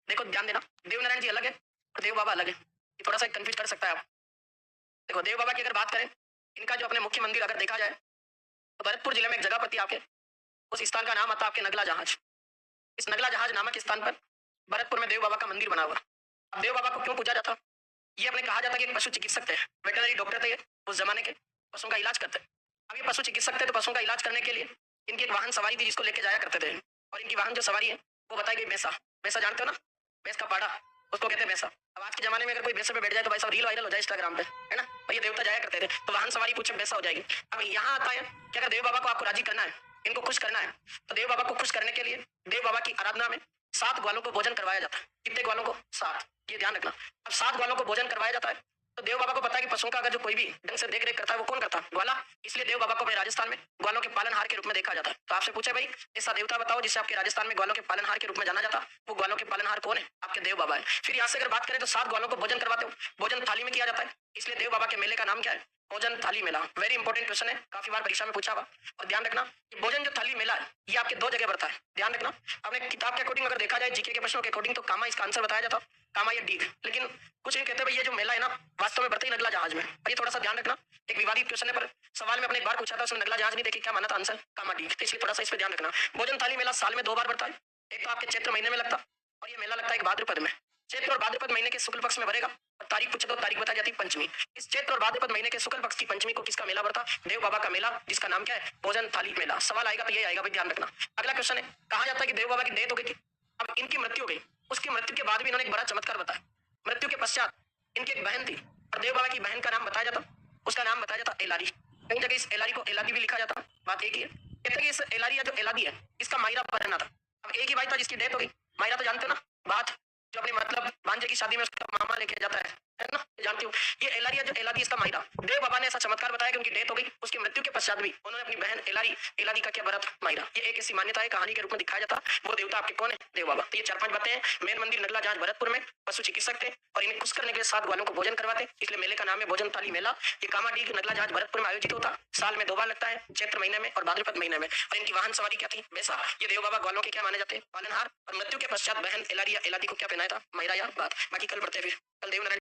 देखो ध्यान देना, देवनारायण जी अलग है और देव बाबा अलग है। ये थोड़ा-सा कन्फ्यूज़ कर सकता है आप। देखो देव बाबा की अगर बात करें, इनका जो अपने मुख्य मंदिर अगर देखा जाए, तो भरतपुर जिले में एक जगह पड़ती है आपके, उस स्थान का नाम आता है आपके नगला जहाज। इस नगला जहाज नामक स्थान पर भरतपुर में देव बाबा का मंदिर बना हुआ है। अब देव बाबा को क्यों पूजा जाता? ये अपने कहा जाता कि एक पशु चिकित्सक थे, वेटरनरी डॉक्टर थे ये, उस जमाने के, पशुओं का इलाज करते। अब ये पशु चिकित्सक थे तो पशुओं का इलाज करने के लिए इनकी एक वाहन सवारी थी जिसको लेके जाया करते थे। और इनकी वाहन जो सवारी है वो बताई गई भैंसा। भैंसा जानते हो ना? भैंस का पाड़ा, उसको कहते हैं भैंसा। अब आज के जमाने में अगर कोई भैंसे पे बैठ जाए तो भाई साहब रील वायरल हो जाए इंस्टाग्राम पे, है ना? और ये देवता जाया करते थे तो वाहन सवारी पूछे भैंसा हो जाएगी। अब यहाँ आता है कि अगर देव बाबा को आपको राजी करना है, इनको खुश करना है, तो देव बाबा को खुश करने के लिए देव बाबा की आराधना में 7 ग्वालों को भोजन करवाया जाता है। कितने ग्वालों को? 7। ये ध्यान रखना। अब 7 ग्वालों को भोजन करवाया जाता है, तो देव बाबा को पता है कि पशुओं का अगर जो कोई भी ढंग से देख-रेख करता है वो कौन करता है? ग्वाला। इसलिए देव बाबा को अपने राजस्थान में ग्वालों के पालनहार के रूप में देखा जाता है। तो आपसे पूछे भाई ऐसा देवता बताओ जिसे आपके राजस्थान में ग्वालों के पालनहार के रूप में जाना जाता है, वो ग्वालों के पालनहार कौन है? आपके देव बाबा है। फिर यहाँ से अगर बात करें तो 7 ग्वालों को भोजन करवाते हो, भोजन थाली में किया जाता है, इसलिए देव बाबा के मेले का नाम क्या है? भोजन थाली मेला। वेरी इंपॉर्टेंट क्वेश्चन है, काफी बार परीक्षा में पूछा हुआ। और ध्यान रखना कि भोजन जो थाली मेला है ये आपके 2 जगह बढ़ता है। ध्यान रखना, अपने किताब के अकॉर्डिंग अगर देखा जाए, जीके के प्रश्नों के अकॉर्डिंग, तो कामा इसका आंसर बताया जाता, कामा या डीग। लेकिन कुछ नहीं कहते भाई ये जो मेला है ना वास्तव में बढ़ता ही नगला जहाज में। और ये थोड़ा सा ध्यान रखना, एक विवादित क्वेश्चन है पर सवाल में अपने एक बार पूछा था, उसमें नगला जहाज नहीं देखी, क्या माना था आंसर? कामा डीग। तो इसलिए थोड़ा सा इस पे ध्यान रखना। भोजन थाली मेला साल में 2 बार बढ़ता है। एक तो आपके चैत्र महीने में लगता और ये मेला लगता है एक भाद्रपद में। चैत्र और भाद्रपद महीने के शुक्ल पक्ष में भरेगा। और तारीख पूछे तो तारीख बताई जाती है पंचमी। इस चैत्र और भाद्रपद महीने के शुक्ल पक्ष की पंचमी को किसका मेला बढ़ता? देव बाबा का मेला, जिसका नाम क्या है? भोजन थाली मेला। सवाल आएगा तो ये आएगा भाई, ध्यान रखना। अगला क्वेश्चन है, कहा जाता है कि देव बाबा की डेथ हो गई थी, अब इनकी मृत्यु हो गई। उसकी मृत्यु के बाद भी इन्होंने एक बड़ा चमत्कार बताया। मृत्यु के पश्चात इनकी एक बहन थी और देव बाबा की बहन का नाम बताया जाता, उसका नाम बताया जाता एलारी। कई जगह इस एलारी को एलादी भी लिखा जाता। बात एक ही है, कहते हैं कि इस एलारी या जो एलादी है इसका मायरा पहनना था। अब एक ही भाई था जिसकी डेथ हो गई। मायरा तो जानते हो ना, बात जो अपनी मतलब भांजे की शादी में उसका मामा लेके जाता है ना? जानती हूँ। ये एलारी या जो एलादी इसका मायरा। देव बाबा ने ऐसा चमत्कार बताया कि उनकी डेथ हो गई, उसकी मृत्यु के पश्चात भी उन्होंने अपनी बहन एलारी, एलादी का क्या भरत मायरा। ये एक ऐसी मान्यता है, कहानी के रूप में दिखाया जाता। वो देवता आपके कौन है? देव बाबा। तो ये 4-5 बातें हैं। मेन मंदिर नगला जहाज भरतपुर में, पशु चिकित्सक थे और इन्हें खुश करने के लिए 7 ग्वालों को भोजन करवाते, इसलिए मेले का नाम है भोजन थाली मेला। ये कामाडीह नगला जहाज भरतपुर में आयोजित होता, साल में 2 बार लगता है, चैत्र महीने में और भाद्रपद महीने में। और इनकी वाहन सवारी क्या थी? भैंसा। ये देव बाबा ग्वालों के क्या माने जाते हैं? पालनहार। और मृत्यु के पश्चात बहन एलारी या एलादी को क्या पहनाया था? मायरा या बात। बाकी कल बढ़ते हैं फिर, कल देवनारायण